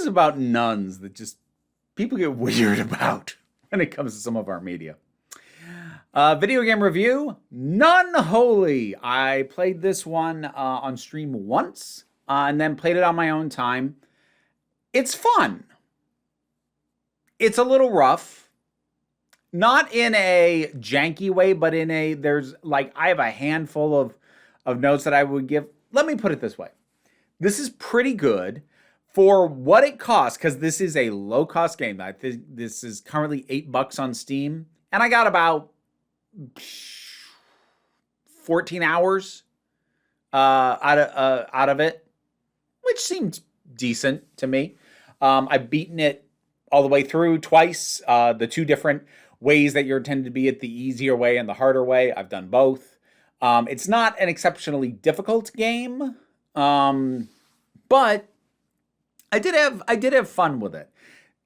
is about nuns that just people get weird about when it comes to some of our media. Video game review, Nunholy. I played this one on stream once and then played it on my own time. It's fun. It's a little rough. Not in a janky way, but in a, I have a handful of notes that I would give. Let me put it this way. This is pretty good for what it costs, because this is a low-cost game. I think this is currently $8 on Steam, and I got about 14 hours out of it, which seemed decent to me. I've beaten it all the way through twice. The two different ways that you're intended to be it, the easier way and the harder way. I've done both. It's not an exceptionally difficult game, but I did have fun with it.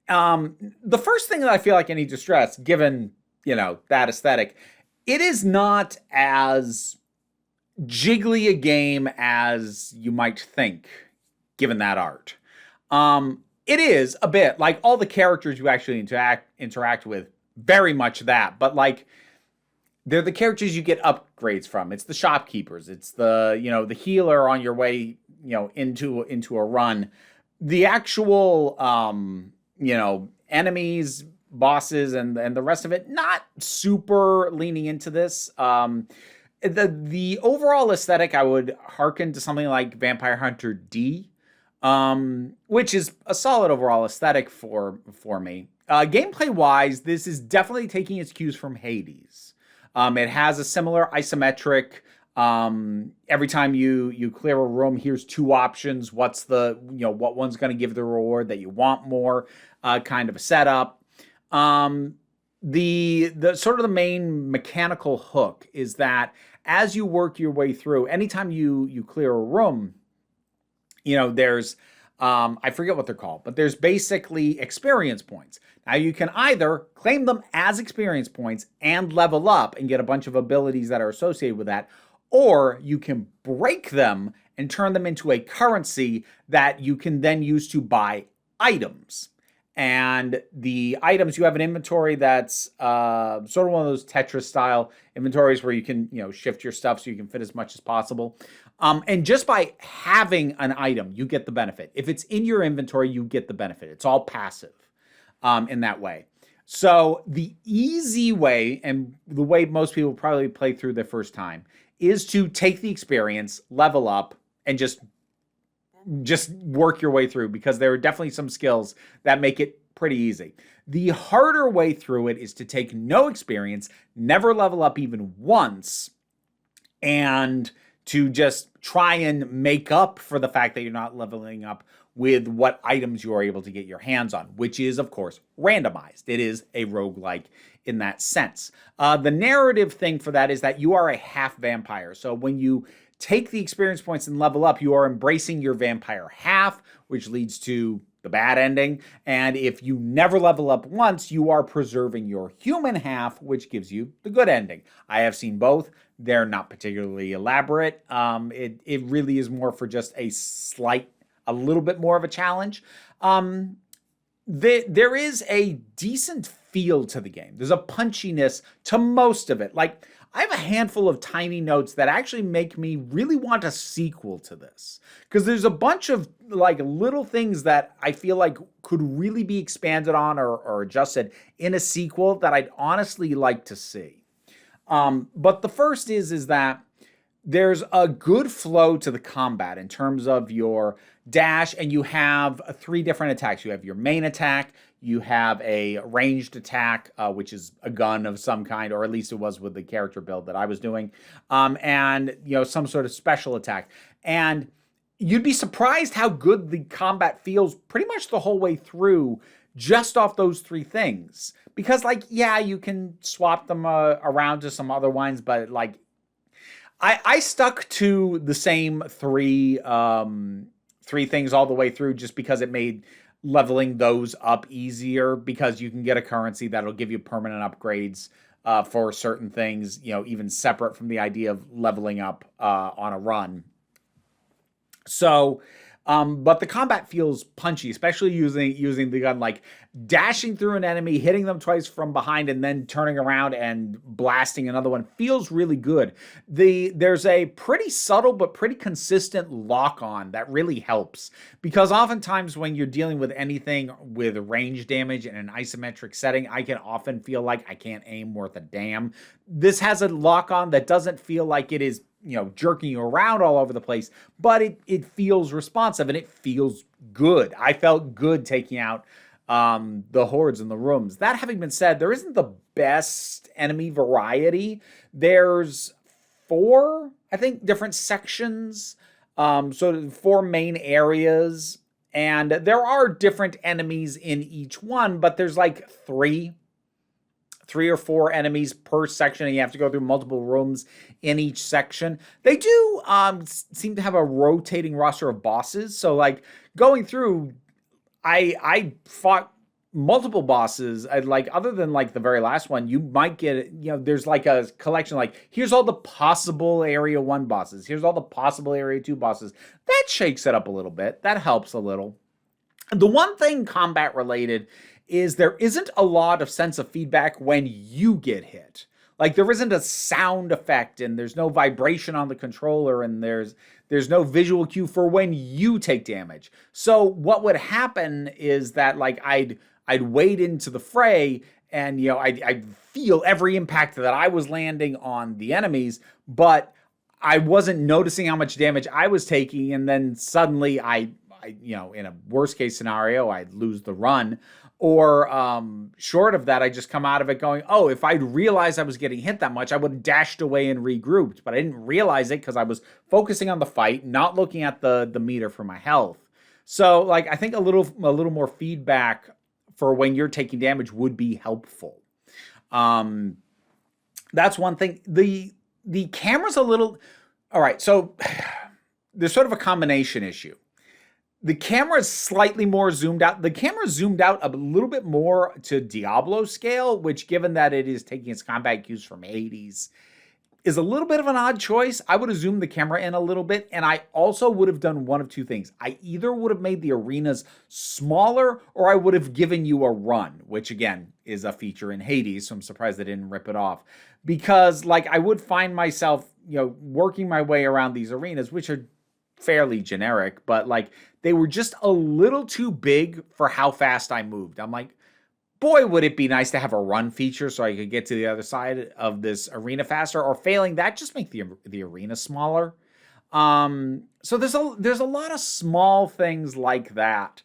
The first thing that I feel like I need to stress, given that aesthetic, it is not as jiggly a game as you might think, given that art. It is a bit like all the characters you actually interact with, very much that, but like they're the characters you get upgrades from. It's the shopkeepers. It's the the healer on your way into a run. The actual enemies, bosses, and the rest of it, not super leaning into this. The overall aesthetic, I would hearken to something like Vampire Hunter D, which is a solid overall aesthetic for me. Gameplay wise, this is definitely taking its cues from Hades. It has a similar isometric. Every time you clear a room, here's two options. What's what one's going to give the reward that you want more, kind of a setup. The sort of the main mechanical hook is that as you work your way through, anytime you clear a room, there's I forget what they're called, but there's basically experience points. Now you can either claim them as experience points and level up and get a bunch of abilities that are associated with that, or you can break them and turn them into a currency that you can then use to buy items. And the items, you have an inventory that's sort of one of those Tetris-style inventories where you can, shift your stuff so you can fit as much as possible. And just by having an item, you get the benefit. If it's in your inventory, you get the benefit. It's all passive in that way. So the easy way, and the way most people probably play through their first time, is to take the experience, level up, and just work your way through, because there are definitely some skills that make it pretty easy. The harder way through it is to take no experience, never level up even once, and to just try and make up for the fact that you're not leveling up with what items you are able to get your hands on, which is, of course, randomized. It is a roguelike in that sense. The narrative thing for that is that you are a half vampire. So when you take the experience points and level up, you are embracing your vampire half, which leads to the bad ending. And if you never level up once, you are preserving your human half, which gives you the good ending. I have seen both. They're not particularly elaborate. It really is more for just a little bit more of a challenge. There is a decent feel to the game. There's a punchiness to most of it. Like, I have a handful of tiny notes that actually make me really want a sequel to this, because there's a bunch of little things that I feel like could really be expanded on or adjusted in a sequel that I'd honestly like to see. But the first is that there's a good flow to the combat in terms of your dash, and you have three different attacks. You have your main attack, you have a ranged attack, which is a gun of some kind, or at least it was with the character build that I was doing, and some sort of special attack. And you'd be surprised how good the combat feels pretty much the whole way through, just off those three things. Because, you can swap them around to some other ones, but I stuck to the same three things all the way through, just because it made leveling those up easier, because you can get a currency that'll give you permanent upgrades for certain things, even separate from the idea of leveling up on a run. So But the combat feels punchy, especially using the gun, like dashing through an enemy, hitting them twice from behind, and then turning around and blasting another one feels really good. There's a pretty subtle but pretty consistent lock on that really helps, because oftentimes when you're dealing with anything with range damage in an isometric setting, I can often feel like I can't aim worth a damn. This has a lock on that doesn't feel like it is, jerking you around all over the place, but it feels responsive and it feels good. I felt good taking out the hordes in the rooms. That having been said, there isn't the best enemy variety. There's 4, I think, different sections, so 4 main areas, and there are different enemies in each one, but there's like 3 or 4 enemies per section, and you have to go through multiple rooms in each section. They do seem to have a rotating roster of bosses. So like going through, I fought multiple bosses. Other than like the very last one, you might get, there's like a collection, like here's all the possible area 1 bosses. Here's all the possible area 2 bosses. That shakes it up a little bit. That helps a little. The one thing combat related is there isn't a lot of sense of feedback when you get hit. Like there isn't a sound effect, and there's no vibration on the controller, and there's no visual cue for when you take damage. So what would happen is that like I'd wade into the fray, and I'd feel every impact that I was landing on the enemies, but I wasn't noticing how much damage I was taking, and then suddenly I in a worst case scenario, I'd lose the run. Or short of that, I just come out of it going, oh, if I'd realized I was getting hit that much, I would have dashed away and regrouped. But I didn't realize it because I was focusing on the fight, not looking at the meter for my health. So like I think a little more feedback for when you're taking damage would be helpful. That's one thing. The camera's a little... All right, so there's sort of a combination issue. The camera is slightly more zoomed out. The camera zoomed out a little bit more to Diablo scale, which, given that it is taking its combat cues from Hades, is a little bit of an odd choice. I would have zoomed the camera in a little bit, and I also would have done one of 2 things. I either would have made the arenas smaller, or I would have given you a run, which, again, is a feature in Hades, so I'm surprised they didn't rip it off. Because, like, I would find myself, working my way around these arenas, which are fairly generic, but like they were just a little too big for how fast I moved. I'm like, boy, would it be nice to have a run feature so I could get to the other side of this arena faster, or failing that, just make the arena smaller. So there's a lot of small things like that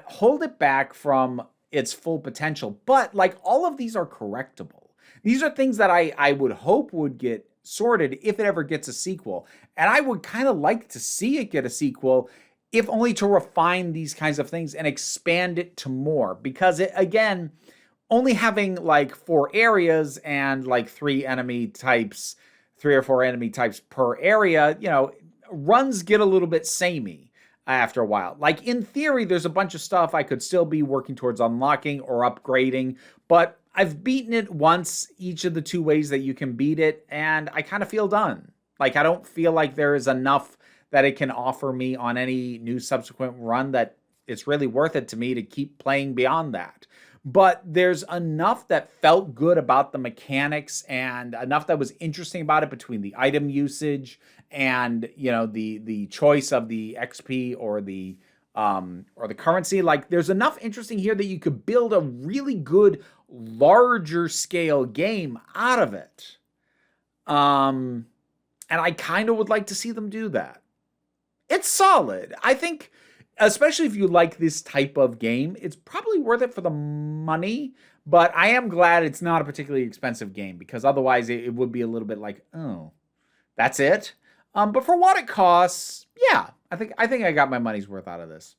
hold it back from its full potential. But like all of these are correctable. These are things that I would hope would get sorted if it ever gets a sequel. And I would kind of like to see it get a sequel, if only to refine these kinds of things and expand it to more. Because it, again, only having like 4 areas and like 3 or 4 enemy types per area, runs get a little bit samey after a while. Like in theory, there's a bunch of stuff I could still be working towards unlocking or upgrading, but I've beaten it once each of the 2 ways that you can beat it, and I kind of feel done. Like, I don't feel like there is enough that it can offer me on any new subsequent run that it's really worth it to me to keep playing beyond that. But there's enough that felt good about the mechanics, and enough that was interesting about it, between the item usage and, the choice of the XP or the currency. Like, there's enough interesting here that you could build a really good, larger scale game out of it. And I kind of would like to see them do that. It's solid. I think, especially if you like this type of game, it's probably worth it for the money. But I am glad it's not a particularly expensive game, because otherwise it would be a little bit like, oh, that's it. But for what it costs, yeah, I think I got my money's worth out of this.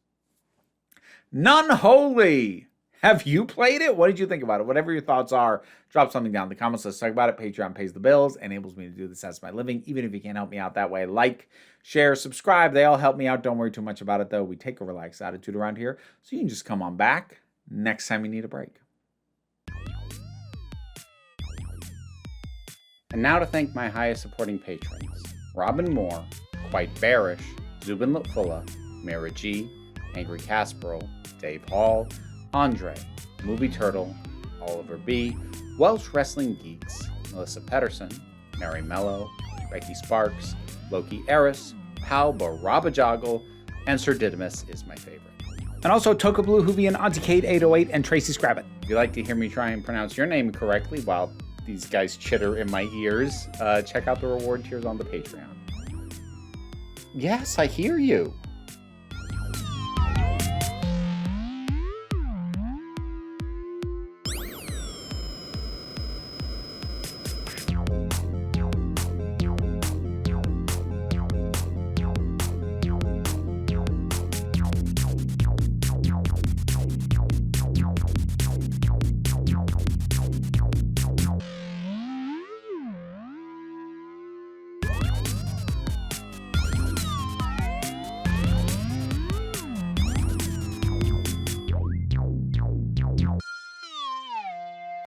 Nunholy. Have you played it? What did you think about it? Whatever your thoughts are, drop something down in the comments. Let's talk about it. Patreon pays the bills, enables me to do this as my living, even if you can't help me out that way. Like, share, subscribe. They all help me out. Don't worry too much about it, though. We take a relaxed attitude around here, so you can just come on back next time you need a break. And now to thank my highest supporting patrons: Robin Moore, Quite Bearish, Zubin Lutfula, Mira G, Angry Casperl, Dave Hall, Andre, Movie Turtle, Oliver B, Welsh Wrestling Geeks, Melissa Pedersen, Mary Mello, Becky Sparks, Loki Eris, Pal Barabajoggle, and Sir Didymus is my favorite. And also Toka Blue Hoovian, Auntie Kate 808, and Tracy Scrabbit. If you'd like to hear me try and pronounce your name correctly while these guys chitter in my ears, check out the reward tiers on the Patreon. Yes, I hear you.